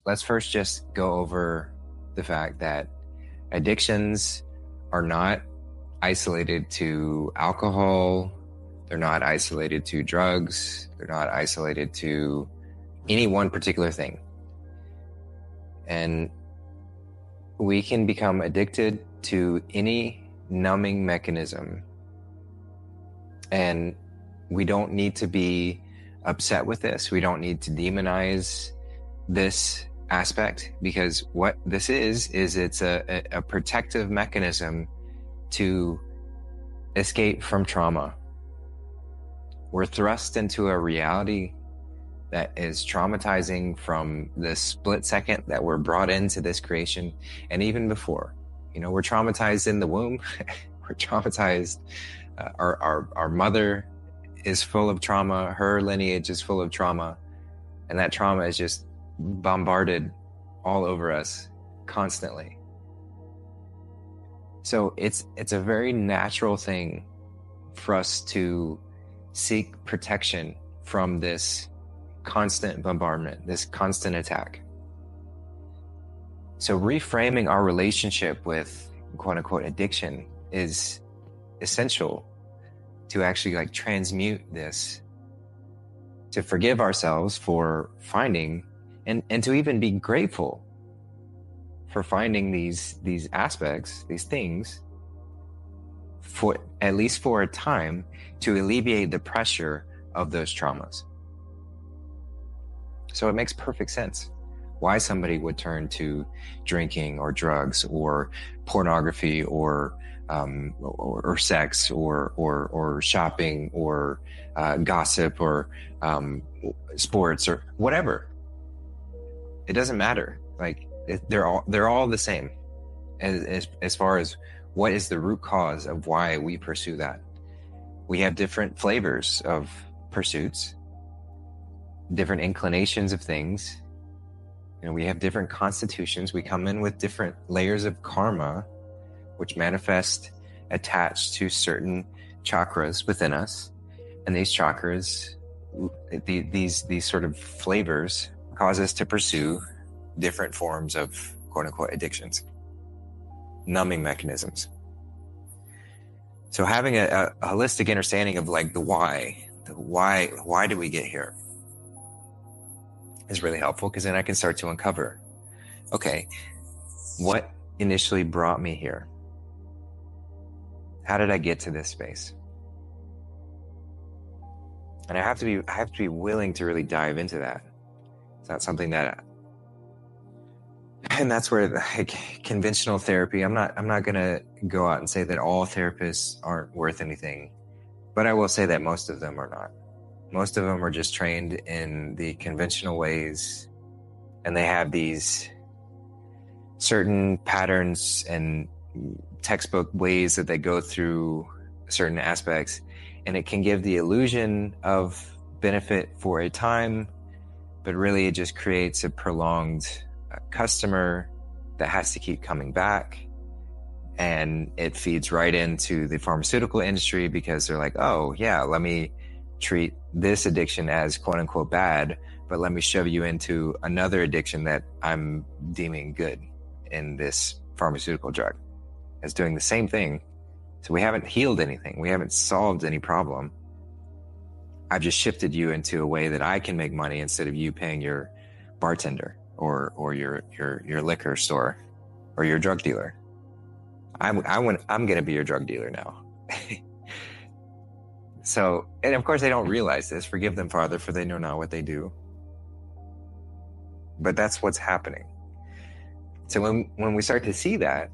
let's first just go over the fact that addictions are not isolated to alcohol. They're not isolated to drugs. They're not isolated to any one particular thing. And we can become addicted to any numbing mechanism. And we don't need to be upset with this. We don't need to demonize this aspect, because what this is it's a protective mechanism to escape from trauma. We're thrust into a reality that is traumatizing from the split second that we're brought into this creation, and even before. We're traumatized in the womb. We're traumatized. Our mother is full of trauma. Her lineage is full of trauma, and that trauma is just bombarded all over us constantly. So it's a very natural thing for us to seek protection from this constant bombardment, this constant attack. So reframing our relationship with quote unquote addiction is essential to actually transmute this, to forgive ourselves for finding and to even be grateful for finding these aspects, these things, for at least for a time, to alleviate the pressure of those traumas. So it makes perfect sense why somebody would turn to drinking or drugs or pornography or sex or shopping or gossip or sports or whatever. It doesn't matter. They're all the same as far as what is the root cause of why we pursue that. We have different flavors of pursuits, different inclinations of things. We have different constitutions. We come in with different layers of karma, which manifest attached to certain chakras within us. And these chakras, these sort of flavors, cause us to pursue different forms of quote unquote addictions, numbing mechanisms. So having a holistic understanding of the why do we get here is really helpful, because then I can start to uncover, okay, what initially brought me here? How did I get to this space? And I have to be willing to really dive into that. It's not something that, and that's where conventional therapy, I'm not going to go out and say that all therapists aren't worth anything, but I will say that most of them are not. Most of them are just trained in the conventional ways, and they have these certain patterns and textbook ways that they go through certain aspects, and it can give the illusion of benefit for a time, but really it just creates a prolonged customer that has to keep coming back, and it feeds right into the pharmaceutical industry, because they're like, oh yeah, let me treat this addiction as quote unquote bad, but let me shove you into another addiction that I'm deeming good in this pharmaceutical drug. It's doing the same thing. So we haven't healed anything. We haven't solved any problem. I've just shifted you into a way that I can make money instead of you paying your bartender or your liquor store or your drug dealer. I'm going to be your drug dealer now. So, and of course they don't realize this. Forgive them, Father, for they know not what they do. But that's what's happening. So when we start to see that,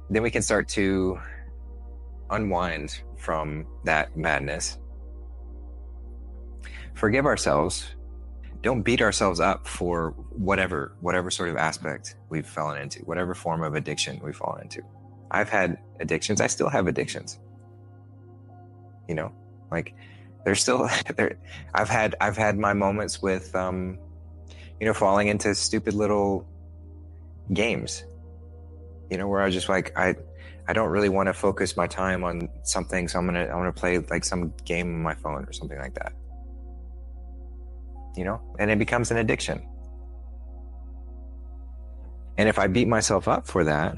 then we can start to unwind from that madness. Forgive ourselves. Don't beat ourselves up for whatever sort of aspect we've fallen into, whatever form of addiction we've fallen into. I've had addictions. I still have addictions. There's still there. I've had my moments with, falling into stupid little games, where I was just I don't really want to focus my time on something. So I want to play some game on my phone or something like that. And it becomes an addiction. And if I beat myself up for that,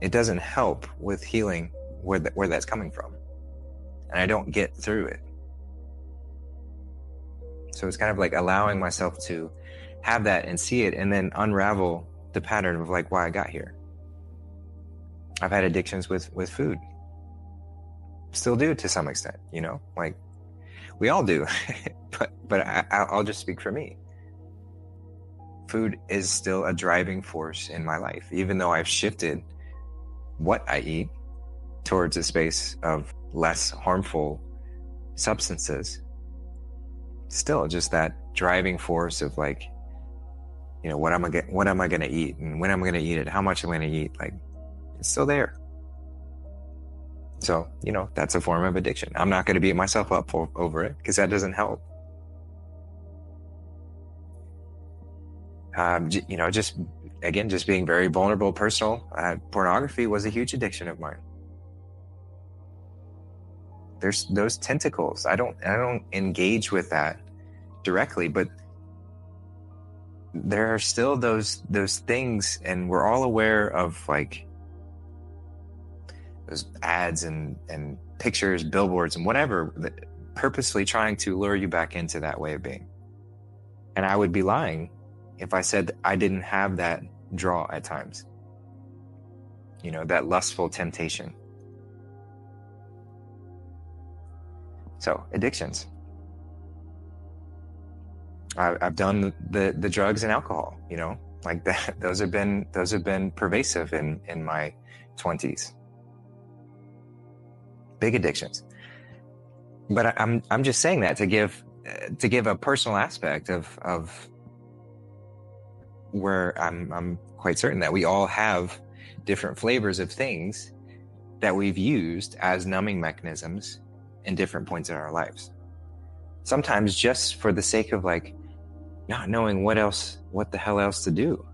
it doesn't help with healing where that's coming from. And I don't get through it. So it's kind of like allowing myself to have that and see it, and then unravel the pattern of like why I got here. I've had addictions with food. Still do to some extent, you know, like we all do. but I'll just speak for me. Food is still a driving force in my life, even though I've shifted what I eat towards a space of less harmful substances. Still just that driving force of like, you know, what am I gonna eat, and when I'm gonna eat it, how much I'm gonna eat, like it's still there. So, you know, that's a form of addiction. I'm not gonna beat myself up over it, because that doesn't help. You know, just being very vulnerable, personal. Pornography was a huge addiction of mine. There's those tentacles. I don't engage with that directly, but there are still those things, and we're all aware of like those ads and pictures, billboards, and whatever, purposely trying to lure you back into that way of being. And I would be lying if I said I didn't have that draw at times. You know, that lustful temptation. So, addictions. I've done the drugs and alcohol, you know, like that. Those have been pervasive in my 20s. Big addictions. But I'm just saying that to give a personal aspect of where I'm quite certain that we all have different flavors of things that we've used as numbing mechanisms in different points in our lives. Sometimes just for the sake of like not knowing what the hell else to do.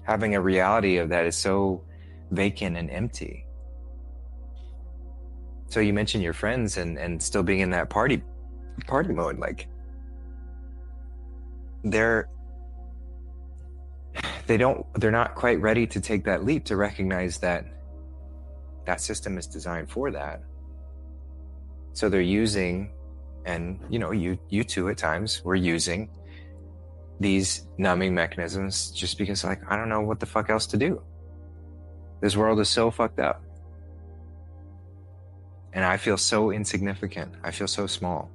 Having a reality of that is so vacant and empty. So you mentioned your friends and still being in that party mode, like they're not quite ready to take that leap to recognize that system is designed for that. So they're using, and you know, you too at times, we're using these numbing mechanisms just because like, I don't know what the fuck else to do. This world is so fucked up. And I feel so insignificant. I feel so small,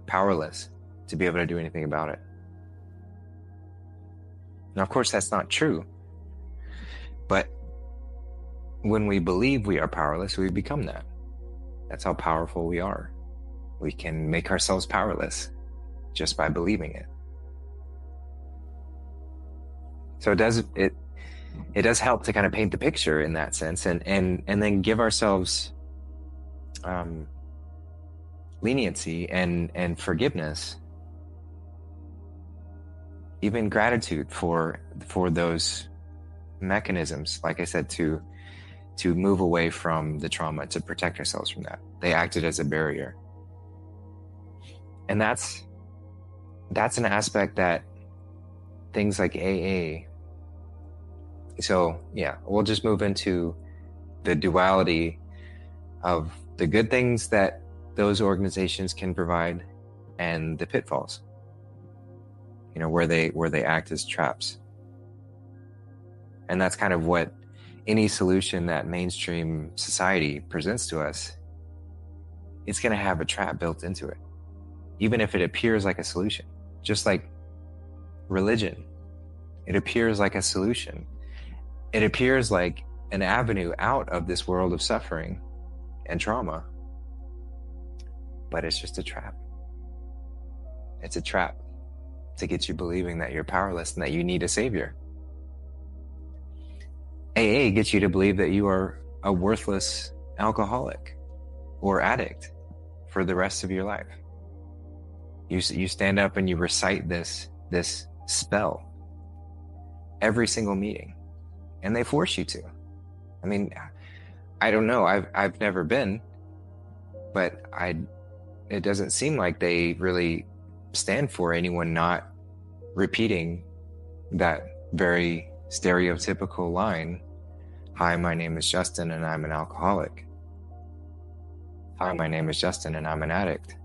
powerless to be able to do anything about it. Now, of course, that's not true. But when we believe we are powerless, we become that. That's how powerful we are. We can make ourselves powerless just by believing it. So it does help to kind of paint the picture in that sense, and then give ourselves leniency and forgiveness, even gratitude for those mechanisms, like I said, to move away from the trauma, to protect ourselves from that. They acted as a barrier. And that's an aspect that things like AA. So yeah, we'll just move into the duality of the good things that those organizations can provide and the pitfalls, you know, where they act as traps. And that's kind of what any solution that mainstream society presents to us, it's going to have a trap built into it, even if it appears like a solution. Just like religion, it appears like a solution. It appears like an avenue out of this world of suffering and trauma, but it's just a trap. It's a trap to get you believing that you're powerless and that you need a savior. AA gets you to believe that you are a worthless alcoholic or addict for the rest of your life. You stand up and you recite this spell every single meeting, and they force you to. I mean, I don't know. I've never been, but it doesn't seem like they really stand for anyone not repeating that very stereotypical line, "Hi, my name is Justin and I'm an alcoholic. Hi, my name is Justin and I'm an addict."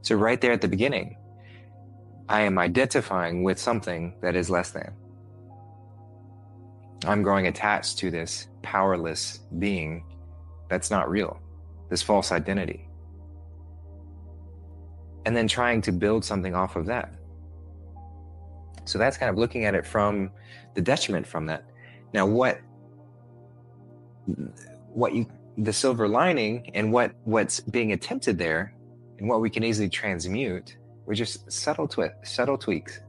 So right there at the beginning, I am identifying with something that is less than. I'm growing attached to this powerless being that's not real, this false identity. And then trying to build something off of that. So that's kind of looking at it from the detriment from that. Now, the silver lining and what's being attempted there, and what we can easily transmute, with just subtle tweaks,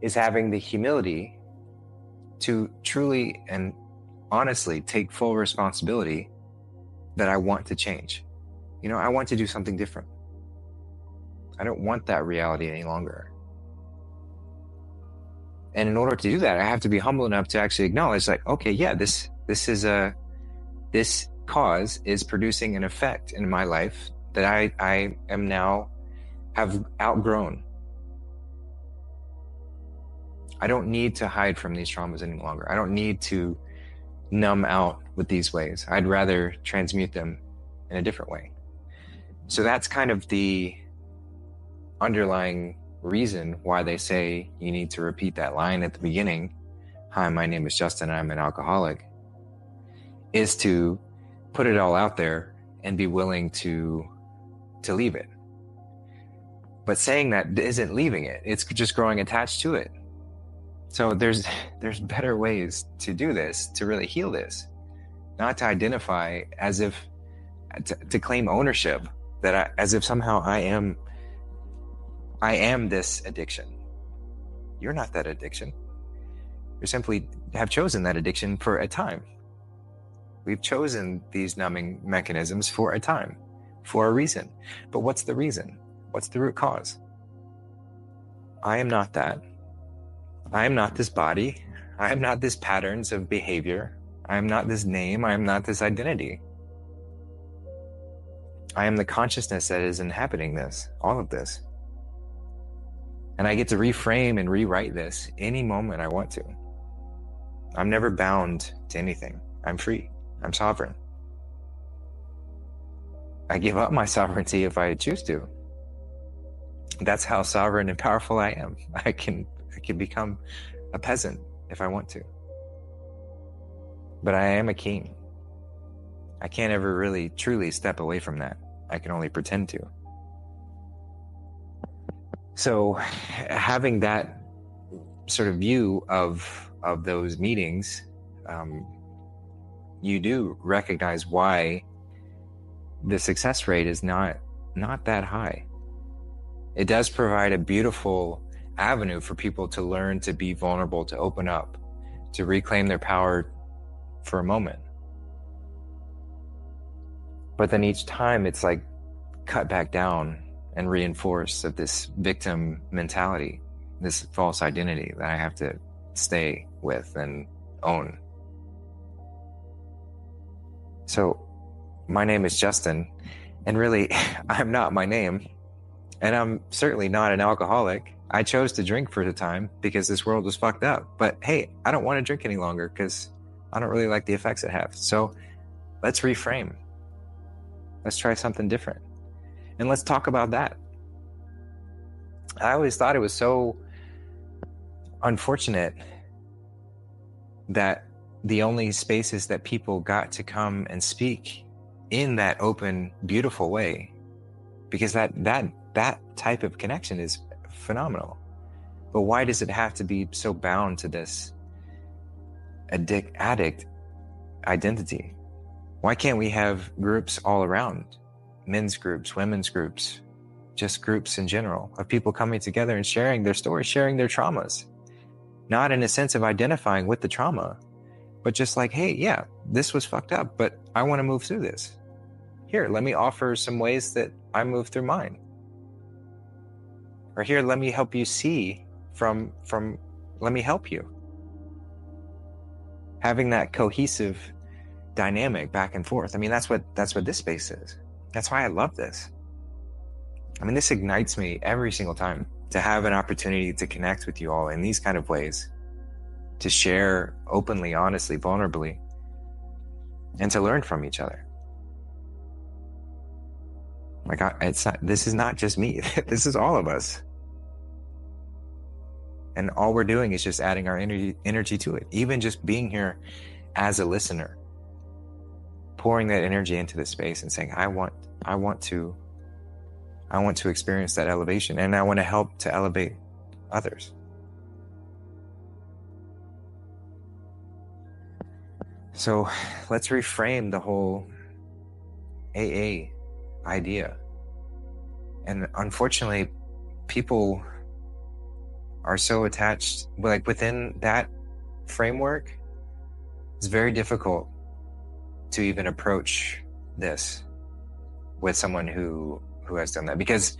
is having the humility to truly and honestly take full responsibility that I want to change. I want to do something different. I don't want that reality any longer. And in order to do that, I have to be humble enough to actually acknowledge, like, okay, yeah, this cause is producing an effect in my life that I am now have outgrown. I don't need to hide from these traumas any longer. I don't need to numb out with these ways. I'd rather transmute them in a different way. So that's kind of the underlying reason why they say you need to repeat that line at the beginning, "Hi, my name is Justin and I'm an alcoholic," is to put it all out there and be willing to leave it. But saying that isn't leaving it. It's just growing attached to it. So there's better ways to do this, to really heal this, not to identify as if to claim ownership as if somehow I am this addiction. You're not that addiction. You simply have chosen that addiction for a time. We've chosen these numbing mechanisms for a time, for a reason. But what's the reason? What's the root cause? I am not that. I am not this body. I am not this patterns of behavior. I am not this name. I am not this identity. I am the consciousness that is inhabiting this, all of this. And I get to reframe and rewrite this any moment I want to. I'm never bound to anything. I'm free. I'm sovereign. I give up my sovereignty if I choose to. That's how sovereign and powerful I am. I can become a peasant if I want to. But I am a king. I can't ever really truly step away from that. I can only pretend to. So having that sort of view of those meetings, you do recognize why the success rate is not that high. It does provide a beautiful avenue for people to learn to be vulnerable, to open up, to reclaim their power for a moment. But then each time it's like cut back down and reinforce of this victim mentality, this false identity that I have to stay with and own. So my name is Justin, and really I'm not my name, and I'm certainly not an alcoholic. I chose to drink for the time because this world was fucked up. But hey, I don't want to drink any longer because I don't really like the effects it has. So let's reframe. Let's try something different. And let's talk about that. I always thought it was so unfortunate that the only spaces that people got to come and speak in that open, beautiful way, because that type of connection is phenomenal. But why does it have to be so bound to this addict identity? Why can't we have groups all around? Men's groups, women's groups, just groups in general of people coming together and sharing their stories, sharing their traumas. Not in a sense of identifying with the trauma, but just like, hey, yeah, this was fucked up, but I want to move through this. Here, let me offer some ways that I move through mine. Or here, let me help you see let me help you. Having that cohesive dynamic back and forth. I mean, that's what this space is. That's why I love this. I mean, this ignites me every single time to have an opportunity to connect with you all in these kind of ways, to share openly, honestly, vulnerably, and to learn from each other. This is not just me. This is all of us. And all we're doing is just adding our energy to it. Even just being here as a listener, pouring that energy into the space and saying, I want to experience that elevation, and I want to help to elevate others. So let's reframe the whole AA idea. And unfortunately, people are so attached, like within that framework, it's very difficult to even approach this with someone who has done that, because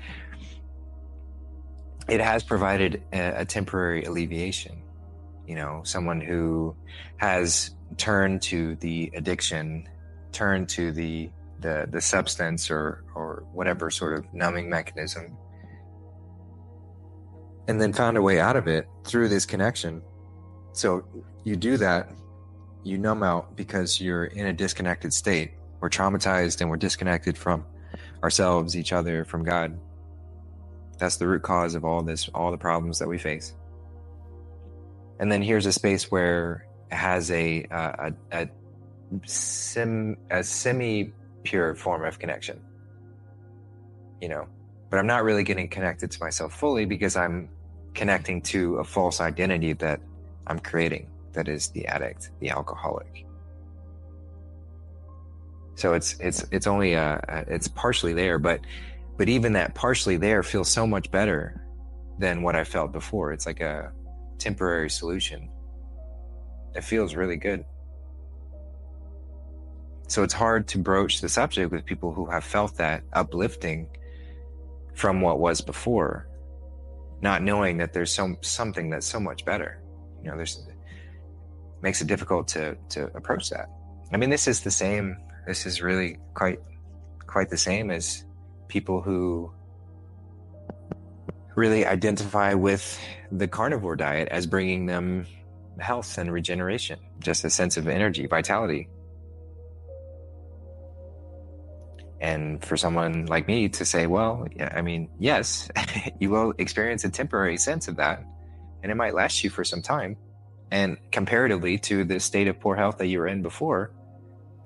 it has provided a temporary alleviation. You know, someone who has turned to the addiction, turned to the substance or whatever sort of numbing mechanism, and then found a way out of it through this connection. So you do that, you numb out because you're in a disconnected state. We're traumatized and we're disconnected from ourselves, each other, from God. That's the root cause of all this, all the problems that we face. And then here's a space where it has a semi-pure form of connection, you know, but I'm not really getting connected to myself fully because I'm connecting to a false identity that I'm creating, that is the addict, the alcoholic. So it's only it's partially there, but even that partially there feels so much better than what I felt before. It's like a temporary solution. It feels really good. So it's hard to broach the subject with people who have felt that uplifting from what was before, not knowing that there's something that's so much better. You know, makes it difficult to approach that. I mean, this is really quite the same as people who really identify with the carnivore diet as bringing them health and regeneration, just a sense of energy, vitality. And for someone like me to say, well, yeah, I mean, yes, you will experience a temporary sense of that, and it might last you for some time. And comparatively to the state of poor health that you were in before,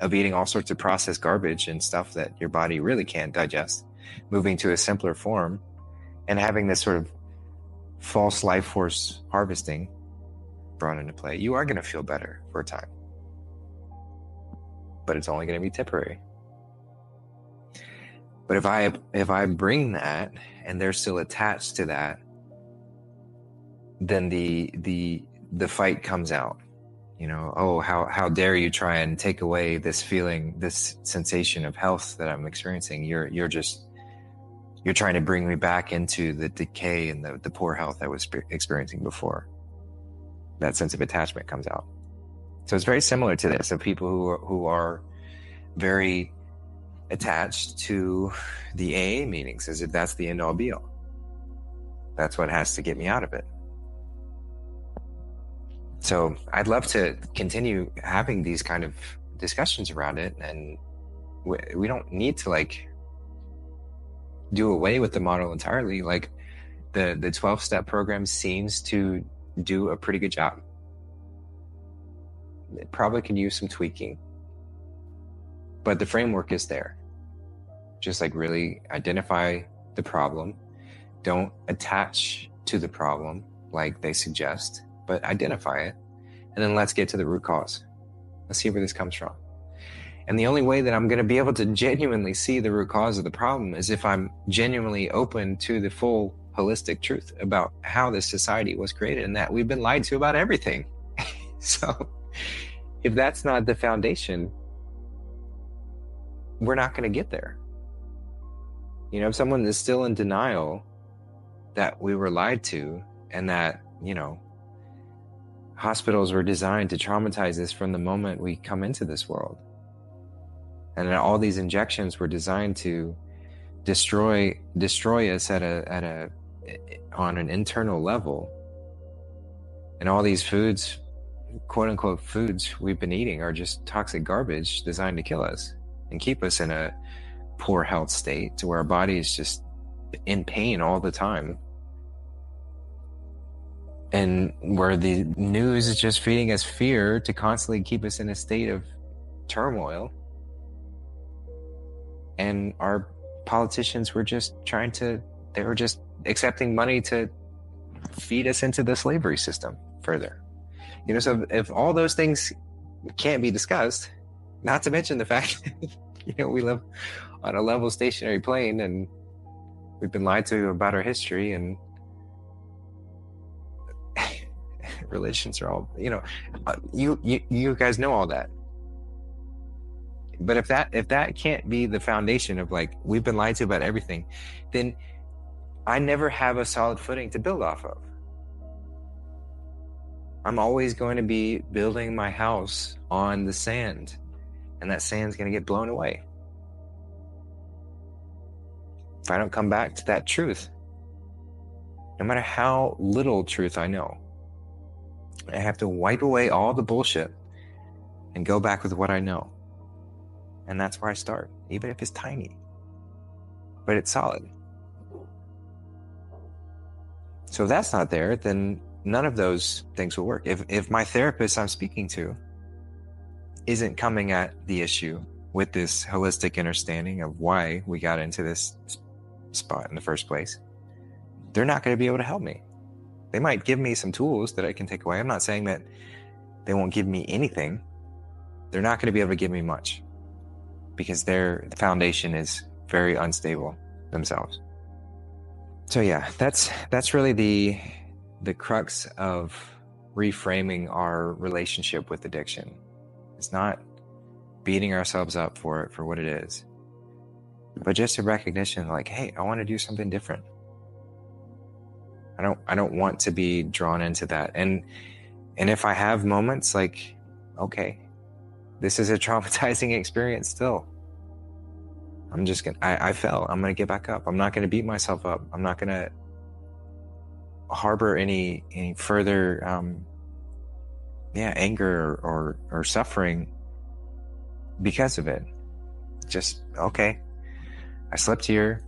of eating all sorts of processed garbage and stuff that your body really can't digest, moving to a simpler form and having this sort of false life force harvesting brought into play, you are going to feel better for a time. But it's only going to be temporary. But if I bring that and they're still attached to that, then the fight comes out. You know, oh, how dare you try and take away this feeling, this sensation of health that I'm experiencing. You're trying to bring me back into the decay and the poor health I was experiencing before. That sense of attachment comes out. So it's very similar to this, of people who are very attached to the AA meetings as if that's the end all be all. That's what has to get me out of it. So I'd love to continue having these kind of discussions around it, and we don't need to like do away with the model entirely. Like the 12-step program seems to do a pretty good job. It probably could use some tweaking, but the framework is there. Just like really identify the problem. Don't attach to the problem like they suggest, but identify it. And then let's get to the root cause. Let's see where this comes from. And the only way that I'm going to be able to genuinely see the root cause of the problem is if I'm genuinely open to the full holistic truth about how this society was created and that we've been lied to about everything. So if that's not the foundation, we're not going to get there. You know, if someone is still in denial that we were lied to and that, you know, hospitals were designed to traumatize us from the moment we come into this world, and that all these injections were designed to destroy us at a on an internal level. And all these foods, quote unquote foods we've been eating, are just toxic garbage designed to kill us and keep us in a poor health state to where our body is just in pain all the time. And where the news is just feeding us fear to constantly keep us in a state of turmoil. And our politicians were just they were just accepting money to feed us into the slavery system further. So if all those things can't be discussed, not to mention the fact that, we live on a level stationary plane and we've been lied to about our history, and religions are all, you guys know all that. But if that can't be the foundation of like, we've been lied to about everything, then I never have a solid footing to build off of. I'm always going to be building my house on the sand, and that sand's going to get blown away if I don't come back to that truth. No matter how little truth I know, I have to wipe away all the bullshit and go back with what I know. And that's where I start, even if it's tiny, but it's solid. So if that's not there, then none of those things will work. If my therapist I'm speaking to isn't coming at the issue with this holistic understanding of why we got into this spot in the first place, they're not going to be able to help me. They might give me some tools that I can take away. I'm not saying that they won't give me anything. They're not going to be able to give me much because their foundation is very unstable themselves. So yeah, that's really the crux of reframing our relationship with addiction. It's not beating ourselves up for it, for what it is, but just a recognition like, hey, I want to do something different. I don't want to be drawn into that. And if I have moments like, okay, this is a traumatizing experience still, I'm just gonna, I fell, I'm gonna get back up. I'm not gonna beat myself up. I'm not gonna harbor any further anger or suffering because of it. Just, okay, I slept here,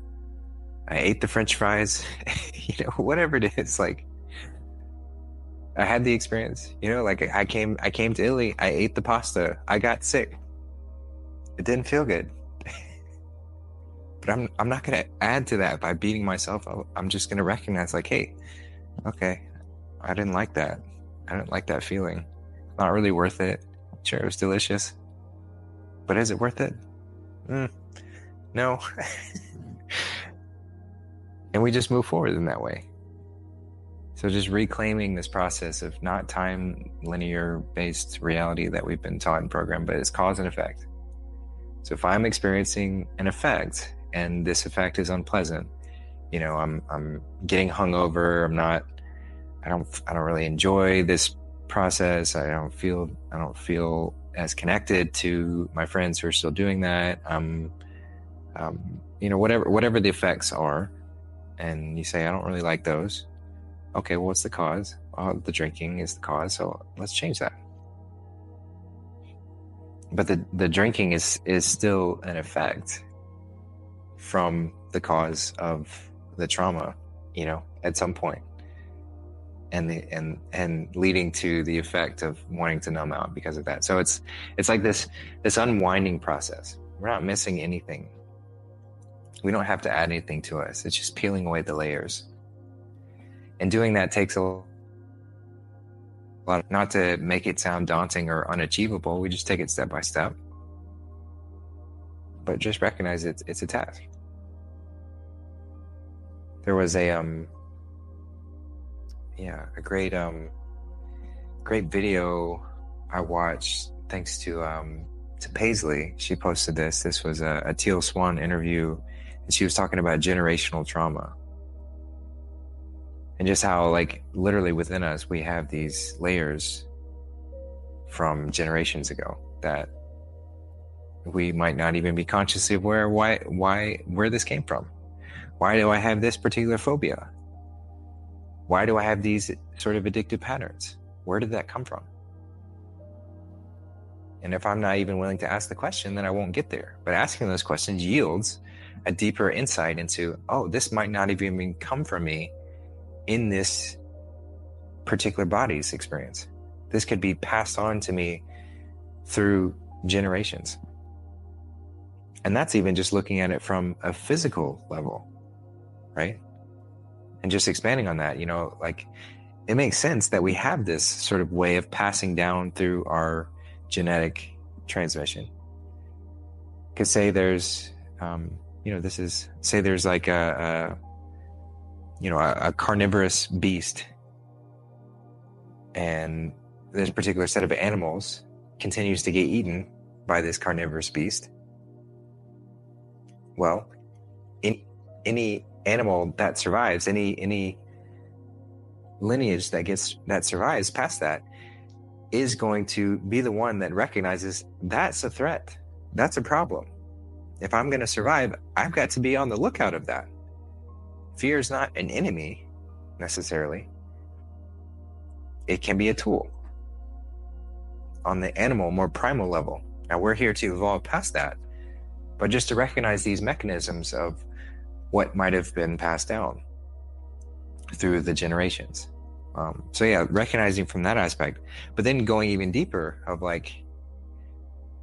I ate the French fries, whatever it is. Like, I had the experience, like I came to Italy, I ate the pasta, I got sick, it didn't feel good. But I'm not going to add to that by beating myself up. I'm just going to recognize like, hey, okay, I didn't like that. I didn't like that feeling. Not really worth it. Sure, it was delicious, but is it worth it? No. And we just move forward in that way. So just reclaiming this process of not time linear based reality that we've been taught and programmed, but it's cause and effect. So if I'm experiencing an effect and this effect is unpleasant, I'm getting hungover, I don't really enjoy this process. I don't feel as connected to my friends who are still doing that. Whatever the effects are, and you say, I don't really like those. Okay, well, what's the cause? Oh, the drinking is the cause, so let's change that. But the drinking is still an effect from the cause of the trauma, at some point, and leading to the effect of wanting to numb out because of that. So it's like this unwinding process. We're not missing anything. We don't have to add anything to us. It's just peeling away the layers. And doing that takes a lot, not to make it sound daunting or unachievable. We just take it step by step. But just recognize it's a task. There was a great video I watched thanks to Paisley. She posted this. This was a Teal Swan interview, and she was talking about generational trauma. And just how, like, literally within us, we have these layers from generations ago that we might not even be consciously aware where this came from. Why do I have this particular phobia? Why do I have these sort of addictive patterns? Where did that come from? And if I'm not even willing to ask the question, then I won't get there. But asking those questions yields a deeper insight into, oh, this might not even come from me in this particular body's experience. This could be passed on to me through generations. And that's even just looking at it from a physical level, right? And just expanding on that, like it makes sense that we have this sort of way of passing down through our genetic transmission. Because say there's, say there's like a carnivorous beast, and this particular set of animals continues to get eaten by this carnivorous beast. Well, any animal that survives, any lineage that survives past that, is going to be the one that recognizes that's a threat. That's a problem. If I'm going to survive, I've got to be on the lookout of that. Fear is not an enemy necessarily. It can be a tool on the animal, more primal level. Now we're here to evolve past that, but just to recognize these mechanisms of what might have been passed down through the generations. So yeah, recognizing from that aspect, but then going even deeper of like,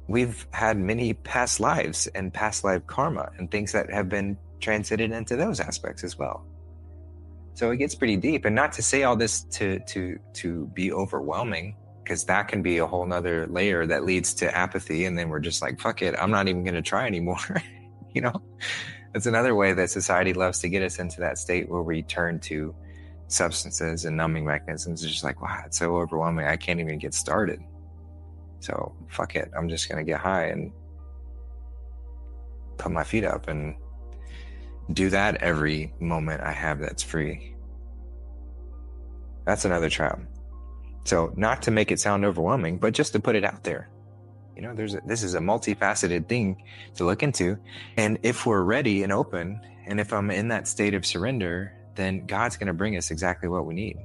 we've had many past lives and past life karma and things that have been transited into those aspects as well. So it gets pretty deep, and not to say all this to be overwhelming, because that can be a whole nother layer that leads to apathy. And then we're just like, fuck it, I'm not even going to try anymore. That's another way that society loves to get us into that state where we turn to substances and numbing mechanisms. It's just like, wow, it's so overwhelming, I can't even get started. So fuck it, I'm just going to get high and put my feet up and do that every moment I have that's free. That's another trap. So not to make it sound overwhelming, but just to put it out there. This is a multifaceted thing to look into. And if we're ready and open, and if I'm in that state of surrender, then God's going to bring us exactly what we need.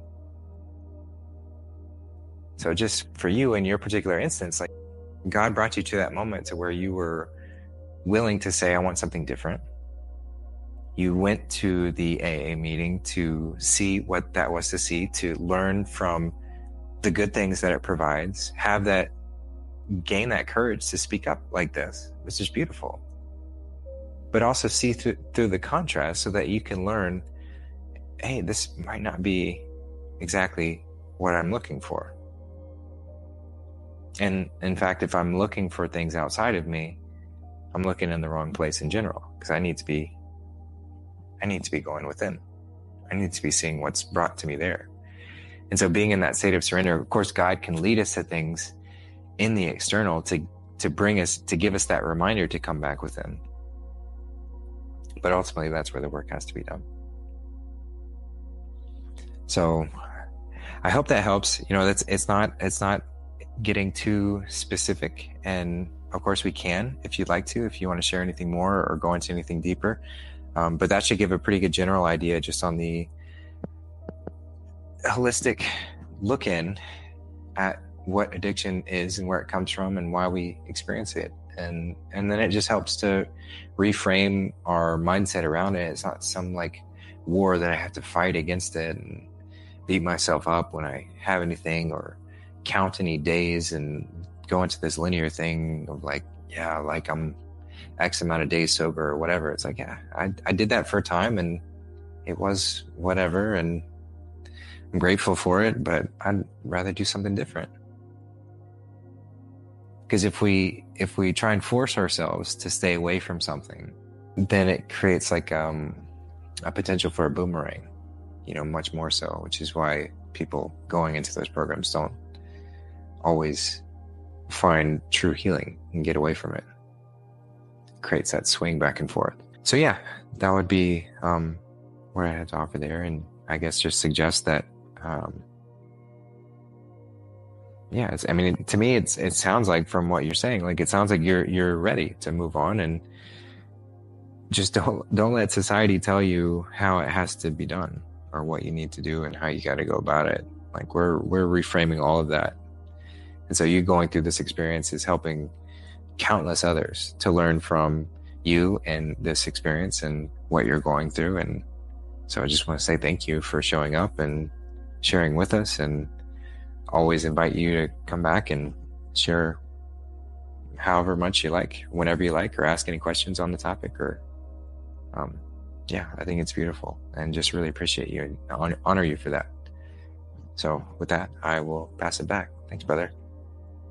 So just for you in your particular instance, like God brought you to that moment to where you were willing to say, I want something different. You went to the AA meeting to see what that was to see, to learn from the good things that it provides, gain that courage to speak up like this, which is beautiful. But also see through the contrast so that you can learn, hey, this might not be exactly what I'm looking for. And in fact, if I'm looking for things outside of me, I'm looking in the wrong place in general, because I need to be going within. I need to be seeing what's brought to me there. And so being in that state of surrender, of course, God can lead us to things in the external to bring us, to give us that reminder to come back within. But ultimately, that's where the work has to be done. So I hope that helps. It's not getting too specific. And of course we can, if you'd like to, if you want to share anything more or go into anything deeper. But that should give a pretty good general idea just on the holistic look in at what addiction is and where it comes from and why we experience it. And then it just helps to reframe our mindset around it. It's not some like war that I have to fight against it and beat myself up when I have anything, or count any days and go into this linear thing of like, yeah, like I'm X amount of days sober or whatever. It's like, yeah, I did that for a time and it was whatever, and I'm grateful for it, but I'd rather do something different. Because if we try and force ourselves to stay away from something, then it creates like a potential for a boomerang, much more so, which is why people going into those programs don't always find true healing and get away from it. It creates that swing back and forth. So yeah, that would be what I had to offer there. And I guess just suggest that to me, it sounds like, from what you're saying, like it sounds like you're ready to move on, and just don't let society tell you how it has to be done. or what you need to do and how you got to go about it. Like we're reframing all of that. And so you going through this experience is helping countless others to learn from you and this experience and what you're going through. And so I just want to say thank you for showing up and sharing with us, and always invite you to come back and share however much you like, whenever you like, or ask any questions on the topic, or yeah, I think it's beautiful, and just really appreciate you and honor you for that. So with that, I will pass it back. Thanks, brother.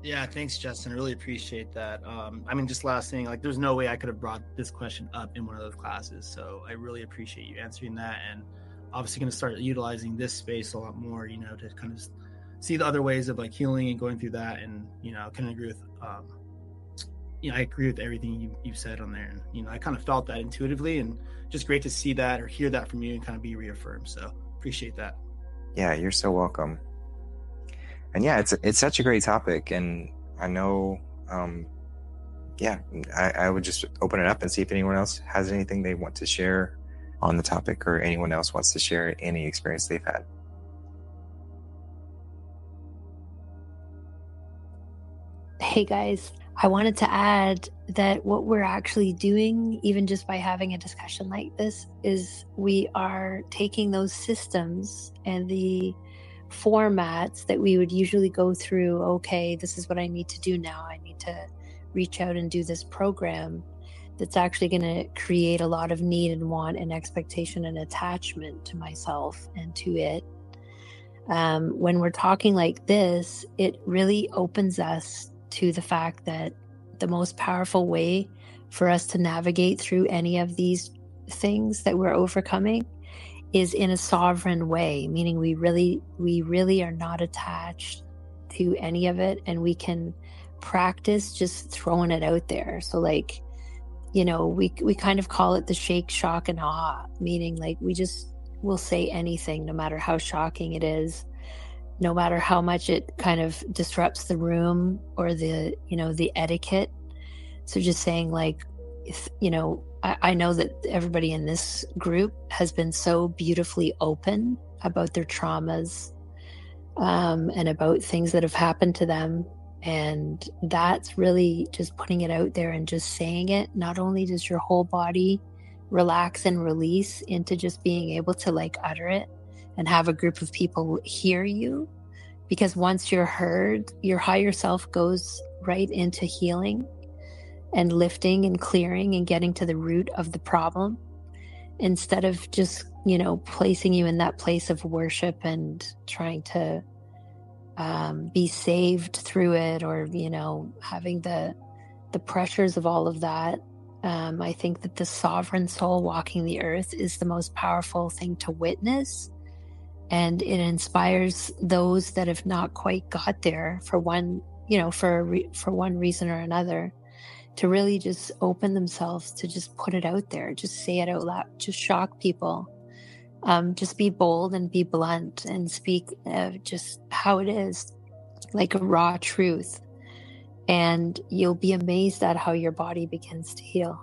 Yeah, thanks, Justin. I really appreciate that. I mean, just last thing, like there's no way I could have brought this question up in one of those classes. So I really appreciate you answering that, and obviously going to start utilizing this space a lot more, you know, to kind of see the other ways of like healing and going through that. And, you know, I can agree with, you know, I agree with everything you've said on there. And, you know, I kind of felt that intuitively, and just great to see that or hear that from you and kind of be reaffirmed. So appreciate that. Yeah, you're so welcome. And yeah, it's such a great topic, and I know, yeah, I would just open it up and see if anyone else has anything they want to share on the topic, or anyone else wants to share any experience they've had. Hey guys, I wanted to add that what we're actually doing, even just by having a discussion like this, is we are taking those systems and the formats that we would usually go through. Okay, this is what I need to do now. I need to reach out and do this program that's actually going to create a lot of need and want and expectation and attachment to myself and to it. When we're talking like this, it really opens us to the fact that the most powerful way for us to navigate through any of these things that we're overcoming is in a sovereign way, meaning we really are not attached to any of it, and we can practice just throwing it out there. So like, you know, we kind of call it the shake, shock, and awe, meaning like we just will say anything, no matter how shocking it is, no matter how much it kind of disrupts the room or the, you know, the etiquette. So just saying like, if, you know, I know that everybody in this group has been so beautifully open about their traumas, and about things that have happened to them. And that's really just putting it out there and just saying it. Not only does your whole body relax and release into just being able to like utter it and have a group of people hear you, because once you're heard, your higher self goes right into healing and lifting and clearing and getting to the root of the problem, instead of just, you know, placing you in that place of worship and trying to be saved through it, or, you know, having the pressures of all of that. I think that the sovereign soul walking the earth is the most powerful thing to witness, and it inspires those that have not quite got there for one, you know, for one reason or another, to really just open themselves to just put it out there, just say it out loud, just shock people, just be bold and be blunt and speak just how it is, like a raw truth, and you'll be amazed at how your body begins to heal.